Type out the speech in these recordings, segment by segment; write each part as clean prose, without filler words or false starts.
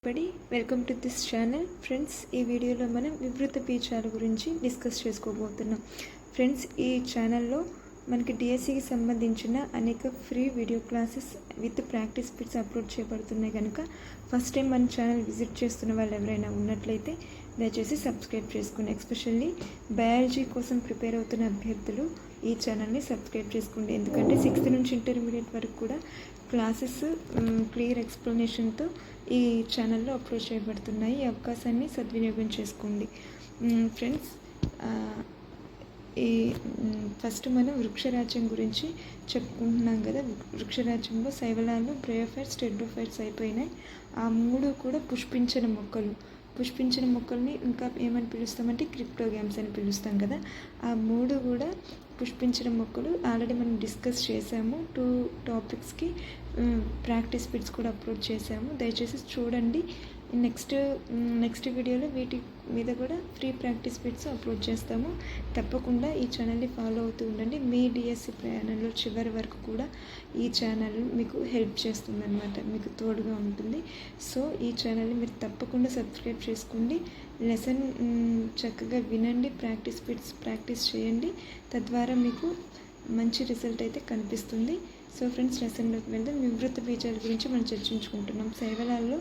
everybody, welcome to this channel. Friends, ఈ వీడియోలో మనం వివృత బీజాల గురించి డిస్కస్ చేసుకోబోతున్నాం. ఫ్రెండ్స్, ఈ ఛానల్లో మనకి డిఎస్సికి సంబంధించిన అనేక free video classes with practice bits upload చేయబడుతున్నాయి కనుక ఫస్ట్ టైం మన ఛానల్ విజిట్ చేస్తున్న వాళ్ళు ఎవరైనా ఉన్నట్లయితే దయచేసి సబ్స్క్రైబ్ చేసుకోండి. ఎస్పెషల్లీ బయాలజీ కోసం ప్రిపేర్ అవుతున్న అభ్యర్థులు ఈ ఛానల్ని సబ్స్క్రైబ్ చేసుకోండి. ఎందుకంటే 6th నుంచి ఇంటర్మీడియట్ వరకు కూడా క్లాసెస్ క్లియర్ ఎక్స్ప్లెనేషన్తో ఈ ఛానల్లో అప్లోడ్ చేయబడుతున్నాయి. ఈ అవకాశాన్ని సద్వినియోగం చేసుకోండి. ఫ్రెండ్స్, ఈ ఫస్ట్ మనం వృక్షరాజ్యం గురించి చెప్పుకుంటున్నాం కదా. వృక్షరాజ్యంలో శైవలాలు, బ్రయోఫైట్స్, టెట్రోఫైట్స్ అయిపోయినాయి. ఆ మూడు కూడా పుష్పించని మొక్కలు. పుష్పించిన మొక్కల్ని ఇంకా ఏమని పిలుస్తామంటే క్రిప్టోగ్యామ్స్ అని పిలుస్తాం కదా. ఆ మూడు కూడా పుష్పించిన మొక్కలు ఆల్రెడీ మనం డిస్కస్ చేసాము. 2 టాపిక్స్కి ప్రాక్టీస్ బిట్స్ కూడా అప్లోడ్ చేసాము. దయచేసి చూడండి. నెక్స్ట్ వీడియోలో వీటి మీద కూడా ఫ్రీ ప్రాక్టీస్ బిట్స్ అప్లోడ్ చేస్తాము. తప్పకుండా ఈ ఛానల్ని ఫాలో అవుతూ ఉండండి. మీ డిఎస్సి ప్రయాణంలో చివరి వరకు కూడా ఈ ఛానల్ మీకు హెల్ప్ చేస్తుందన్నమాట, మీకు తోడుగా ఉంటుంది. సో ఈ ఛానల్ని మీరు తప్పకుండా సబ్స్క్రైబ్ చేసుకోండి. లెసన్ చక్కగా వినండి, ప్రాక్టీస్ బిట్స్ ప్రాక్టీస్ చేయండి. తద్వారా మీకు మంచి రిజల్ట్ అయితే కనిపిస్తుంది. సో ఫ్రెండ్స్, లెసన్లోకి వెళ్దాం. వివృత బీజాల గురించి మనం చర్చించుకుంటున్నాం. శైవలాల్లో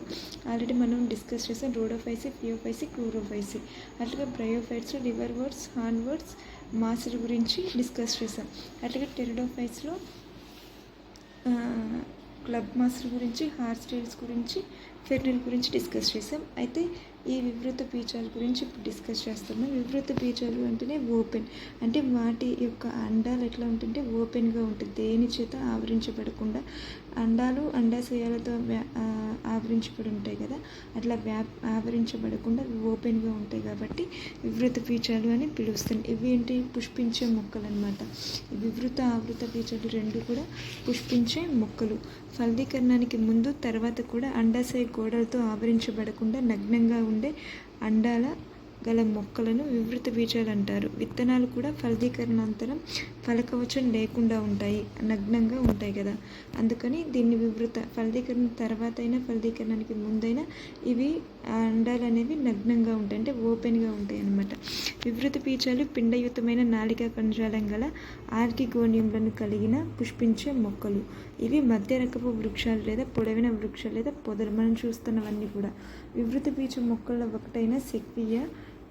ఆల్రెడీ మనం డిస్కస్ చేసాం. Rhodophyceae, phaeophyceae, chlorophyceae. అట్లాగే బ్రయోఫైట్స్లో లివర్ వర్డ్స్, హార్న్ వర్డ్స్, మాసుల గురించి డిస్కస్ చేసాం. అట్లాగే టెరిడోఫైట్స్లో క్లబ్ మాసుల గురించి, హార్స్ టైల్స్ గురించి, ఫెర్నిల్ గురించి డిస్కస్ చేసాం. అయితే ఈ వివృత బీజాల గురించి ఇప్పుడు డిస్కస్ చేస్తున్నాం. వివృత బీజాలు అంటేనే ఓపెన్, అంటే వాటి యొక్క అండాలు ఎట్లా ఉంటుంటే ఓపెన్గా ఉంటుంది, దేని చేత ఆవరించబడకుండా. అండాలు అండాశయాలతో ఆవరించబడి ఉంటాయి కదా, అట్లా ఆవరించబడకుండా ఓపెన్గా ఉంటాయి కాబట్టి వివృత బీజాలు అని పిలుస్తాం. ఇవి ఏంటి? పుష్పించే మొక్కలు అనమాట. ఈ వివృత ఆవృత బీజాలు రెండు కూడా పుష్పించే మొక్కలు. ఫలదీకరణానికి ముందు తర్వాత కూడా అండాశయ గోడలతో ఆవరించబడకుండా నగ్నంగా ఉండే అండాల గల మొక్కలను వివృత బీజాలు అంటారు. విత్తనాలు కూడా ఫలదీకరణాంతరం ఫలకవచం లేకుండా ఉంటాయి, నగ్నంగా ఉంటాయి కదా, అందుకని దీన్ని వివృత. ఫలదీకరణ తర్వాత అయినా ఫలదీకరణానికి ముందైనా ఇవి అండాలు అనేవి నగ్నంగా ఉంటాయి, అంటే ఓపెన్గా ఉంటాయి అన్నమాట. వివృత బీజాలు పిండయుతమైన నాళికా కణజాలం గల ఆర్కిగోనియంలను కలిగిన పుష్పించే మొక్కలు. ఇవి మధ్య రకపు వృక్షాలు లేదా పొడవైన వృక్షాలు లేదా పొదలు. మనం చూస్తున్నవన్నీ కూడా వివృత బీజ మొక్కల్లో ఒకటైన సెక్వియా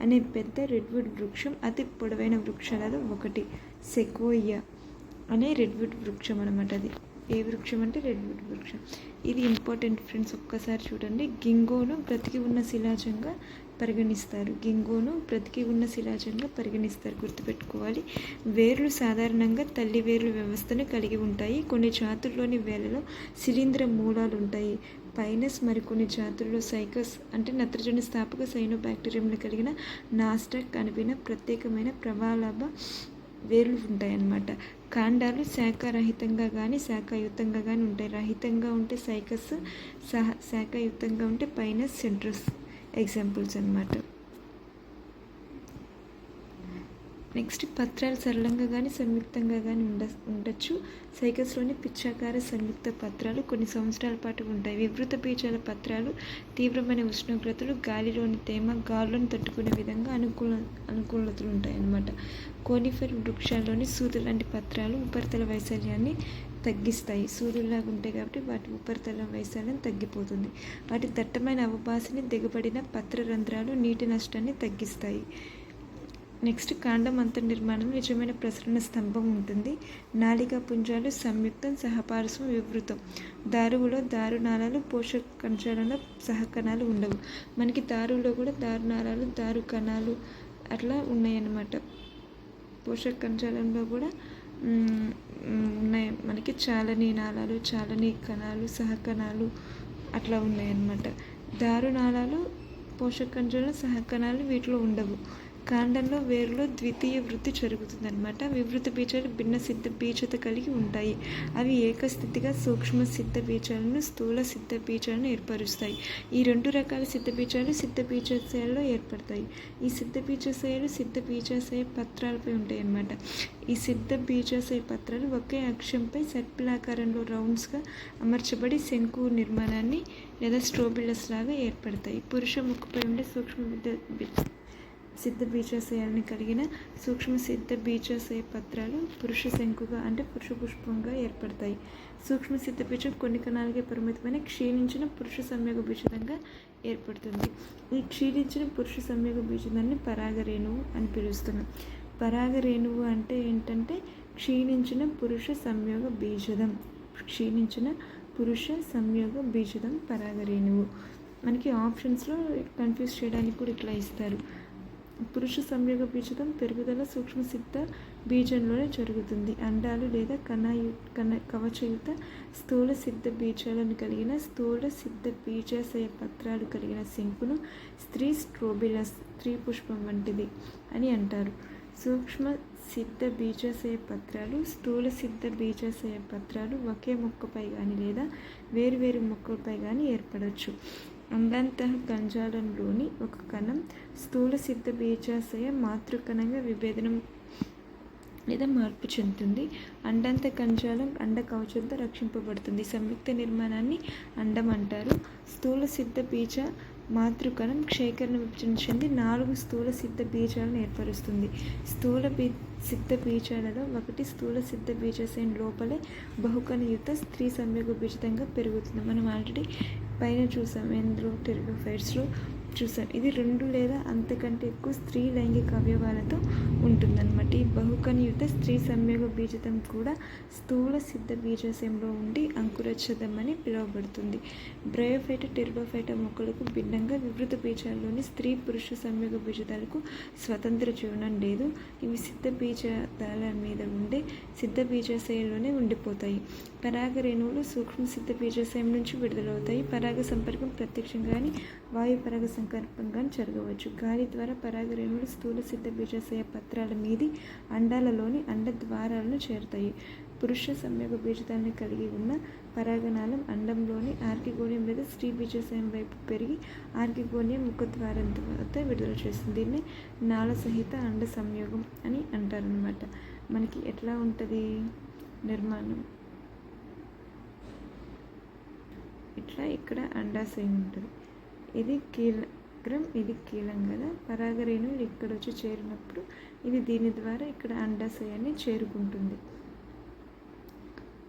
అనే పెద్ద రెడ్వుడ్ వృక్షం అతి పొడవైన వృక్షాలలో ఒకటి. సెక్వోయియా అనే రెడ్వుడ్ వృక్షం అనమాట. అది ఏ వృక్షం అంటే రెడ్వుడ్ వృక్షం. ఇది ఇంపార్టెంట్ ఫ్రెండ్స్, ఒక్కసారి చూడండి. గింగోను బ్రతికి ఉన్న శిలాజంగా పరిగణిస్తారు. గింగోను బ్రతికి ఉన్న శిలాజంగా పరిగణిస్తారు, గుర్తుపెట్టుకోవాలి. వేర్లు సాధారణంగా తల్లి వేర్ల వ్యవస్థను కలిగి ఉంటాయి. కొన్ని జాతుల్లోని వేర్లలో శిలీంద్ర మూలాలు ఉంటాయి. పైనస్ మరికొన్ని జాతుల్లో సైకస్ అంటే నత్రజని స్థాపక సైనోబాక్టీరియంలు కలిగిన నాస్టాక్ అనిపిన ప్రత్యేకమైన ప్రవాలాభ వేర్లు ఉంటాయన్నమాట. కాండాలు శాఖారహితంగా కానీ శాఖాయుతంగా కానీ ఉంటాయి. రహితంగా ఉంటే సైకస్, శాఖాయుతంగా ఉంటే పైనస్, సెంట్రస్ ఎగ్జాంపుల్స్ అన్నమాట. నెక్స్ట్, పత్రాలు సరళంగా కానీ సంయుక్తంగా కానీ ఉండొచ్చు. సైకస్లోని పిచ్చాకార సంయుక్త పత్రాలు కొన్ని సంవత్సరాల పాటు ఉంటాయి. వివృత బీజాల పత్రాలు తీవ్రమైన ఉష్ణోగ్రతలు, గాలిలోని తేమ, గాలులను తట్టుకునే విధంగా అనుకూలతలు ఉంటాయి అన్నమాట. కోనిఫర్ వృక్షాల్లోని సూదు లాంటి పత్రాలు ఉపరితల వైశాల్యాన్ని తగ్గిస్తాయి. సూర్యులాగా ఉంటాయి కాబట్టి వాటి ఉపరితల వైశాల్యం తగ్గిపోతుంది. వాటి దట్టమైన అవభాసిని దిగబడిన పత్ర రంధ్రాలు నీటి నష్టాన్ని తగ్గిస్తాయి. నెక్స్ట్, కాండం అంతర్నిర్మాణం నిజమైన ప్రసరణ స్తంభం ఉంటుంది. నాళికా పుంజాలు సంయుక్తం, సహపార్శ్వం, వివృతం. దారువులో దారునాళాలు, పోషక కణజాలంలో సహకణాలు ఉండవు. మనకి దారువులో కూడా దారునాళాలు, దారు కణాలు అట్లా ఉన్నాయన్నమాట. పోషక కణజాలంలో కూడా ఉన్నాయి మనకి. చాలని నాళాలు, చాలని కణాలు, సహకణాలు అట్లా ఉన్నాయన్నమాట. దారునాళాలు, పోషక కణజాలం, సహకణాలు వీటిలో ఉండవు. కాండంలో వేరులో ద్వితీయ వృద్ధి జరుగుతుందన్నమాట. వివృత బీజాలు భిన్న సిద్ధ బీజత కలిగి ఉంటాయి. అవి ఏకస్థితిగా సూక్ష్మ సిద్ధ బీజాలను, స్థూల సిద్ధ బీజాలను ఏర్పరుస్తాయి. ఈ 2 రకాల సిద్ధ బీజాలు సిద్ధ బీజాశయాల్లో ఏర్పడతాయి. ఈ సిద్ధ బీజాశయాలు సిద్ధ బీజాశయ పత్రాలపై ఉంటాయి అన్నమాట. ఈ సిద్ధ బీజాశయ పత్రాలు ఒకే అక్షంపై సర్పిలాకారంలో రౌండ్స్గా అమర్చబడి శంకు నిర్మాణాన్ని లేదా స్ట్రోబిల్లస్ లాగా ఏర్పడతాయి. పురుష ముక్కుపై ఉండే సూక్ష్మ సిద్ధ బీజాశయాలను కలిగిన సూక్ష్మ సిద్ధ బీజాశయ పత్రాలు పురుష శంకుగా అంటే పురుష పుష్పంగా ఏర్పడతాయి. సూక్ష్మ సిద్ధ బీజం కొన్ని కణాలకే పరిమితమైన క్షీణించిన పురుష సంయోగ బీజంగా ఏర్పడుతుంది. ఈ క్షీణించిన పురుష సంయోగ బీజాన్ని పరాగరేణువు అని పిలుస్తున్నాం. పరాగరేణువు అంటే ఏంటంటే క్షీణించిన పురుష సంయోగ బీజదం. క్షీణించిన పురుష సంయోగ బీజదం పరాగరేణువు. మనకి ఆప్షన్స్లో కన్ఫ్యూజ్ చేయడానికి కూడా ఇట్లా ఇస్తారు. పురుష సంయోగ బీజదం పెరుగుదల సూక్ష్మ సిద్ధ బీజంలోనే జరుగుతుంది. అండాలు లేదా కవచయుత స్థూల సిద్ధ బీజాలను కలిగిన స్థూల సిద్ధ బీజాశయ పత్రాలు కలిగిన శంకును స్త్రీ స్ట్రోబిలస్, స్త్రీ పుష్పం వంటిది అని అంటారు. సూక్ష్మ సిద్ధ బీజాశయ పత్రాలు, స్థూల సిద్ధ బీజాశయ పత్రాలు ఒకే మొక్కపై కానీ లేదా వేరువేరు మొక్కలపై కానీ ఏర్పడవచ్చు. అండాంతః కణజాలంలోని ఒక కణం స్థూల సిద్ధ బీజాశయ మాతృకణంగా విభేదనం లేదా మార్పు చెందుతుంది. అండాంత కణజాలం అండ కవచంతో రక్షింపబడుతుంది. సంయుక్త నిర్మాణాన్ని అండం అంటారు. స్థూల సిద్ధ బీజ మాతృకణం క్షయకరణ విభజన చెంది 4 స్థూల సిద్ధ బీజాలను ఏర్పరుస్తుంది. సిద్ధ బీజాలలో ఒకటి స్థూల సిద్ధ బీజాశయం లోపలే బహుకణయుత స్త్రీ సంయోగ బీజంగా పెరుగుతుంది. మనం ఆల్రెడీ పైన చూసాం, టెరిడోఫైట్స్లో చూసాం. ఇది 2 లేదా అంతకంటే ఎక్కువ స్త్రీ లైంగిక అవయవాలతో ఉంటుందన్నమాట. ఈ బహుకణయుత స్త్రీ సంయోగ బీజం కూడా స్థూల సిద్ధ బీజాశయంలో ఉండి అంకురఛదం అని పిలువబడుతుంది. బ్రయోఫైట, టెరిడోఫైట మొక్కలకు భిన్నంగా వివృత బీజాల్లోని స్త్రీ పురుష సంయోగ బీజాలకు స్వతంత్ర జీవనం లేదు. ఇవి సిద్ధ బీజాల మీద ఉండే సిద్ధ బీజాశయంలోనే ఉండిపోతాయి. పరాగ రేణువులు సూక్ష్మ సిద్ధ బీజాశయం నుంచి విడుదలవుతాయి. పరాగ సంపర్కం ప్రత్యక్షంగా కానీ వాయు పరాగ సంకల్పంగా జరగవచ్చు. గాలి ద్వారా పరాగ రేణువులు స్థూల సిద్ధ బీజాశయ పత్రాల మీది అండాలలోని అండ ద్వారాలను చేరుతాయి. పురుష సంయోగ బీజాన్ని కలిగి ఉన్న పరాగనాళం అండంలోని ఆర్కిగోనియం లేదా స్త్రీ బీజాశయం వైపు పెరిగి ఆర్కిగోనియం ముఖద్వారం తర్వాత విడుదల చేస్తుంది. దీన్ని నాళ సహిత అండ సంయోగం అని అంటారనమాట. మనకి ఎట్లా ఉంటుంది నిర్మాణం, ఇట్లా ఇక్కడ అండాశయం ఉంటుంది. ఇది కీలగ్రం, ఇది కీలం కదా. పరాగరేణువులు ఇక్కడ వచ్చి చేరినప్పుడు ఇది దీని ద్వారా ఇక్కడ అండాశయాన్ని చేరుకుంటుంది,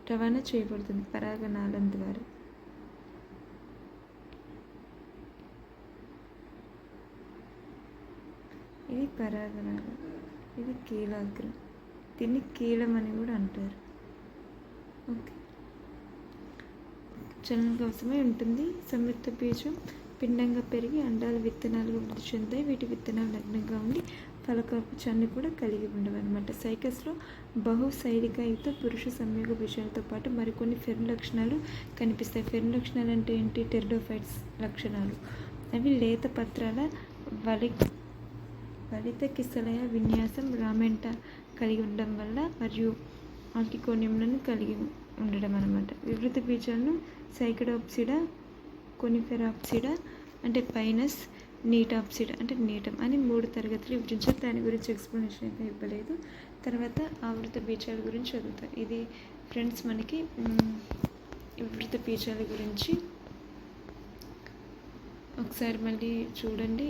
రవాణా చేయబడుతుంది పరాగనాళం ద్వారా. ఇది పరాగనాళం, ఇది కీలాగ్రం. దీన్ని కీలం అని కూడా అంటారు. ఓకే, చలన కోసమే ఉంటుంది. సంయుక్త బీజం పిండంగా పెరిగి అండాలు విత్తనాలుగా వృద్ధి చెందాయి. వీటి విత్తనాలు నగ్నంగా ఉండి ఫలకపుచాన్ని కూడా కలిగి ఉండవు అనమాట. సైకస్లో బహుశైలికాయుత పురుష సంయోగ బీజాలతో పాటు మరికొన్ని ఫెర్న్ లక్షణాలు కనిపిస్తాయి. ఫెర్న్ లక్షణాలు అంటే ఏంటి? టెరిడోఫైట్స్ లక్షణాలు. అవి లేత పత్రాల వలిత కిసలయ విన్యాసం రామెంట కలిగి ఉండడం వల్ల మరియు ఆర్కికోనియంలను కలిగి ఉండడం అనమాట. వివృత బీజాలను సైకడాప్సిడా, కొనిఫెరాప్సిడా అంటే పైనస్, నీటాప్సిడా అంటే నీటం అని 3 తరగతులు విభజించారు. దాని గురించి ఎక్స్ప్లెనేషన్ అయితే ఇవ్వలేదు. తర్వాత ఆవృత బీజాల గురించి చదువుతారు. ఇది ఫ్రెండ్స్ మనకి వివృత బీజాల గురించి ఒకసారి మళ్ళీ చూడండి.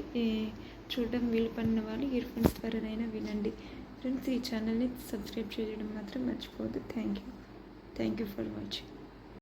చూడడం వీలు పడిన వాళ్ళు ఇయర్ ఫోన్స్ ద్వారానైనా వినండి. ఫ్రెండ్స్, ఈ ఛానల్ని సబ్స్క్రైబ్ చేయడం మాత్రం మర్చిపోవద్దు. Thank you for watching.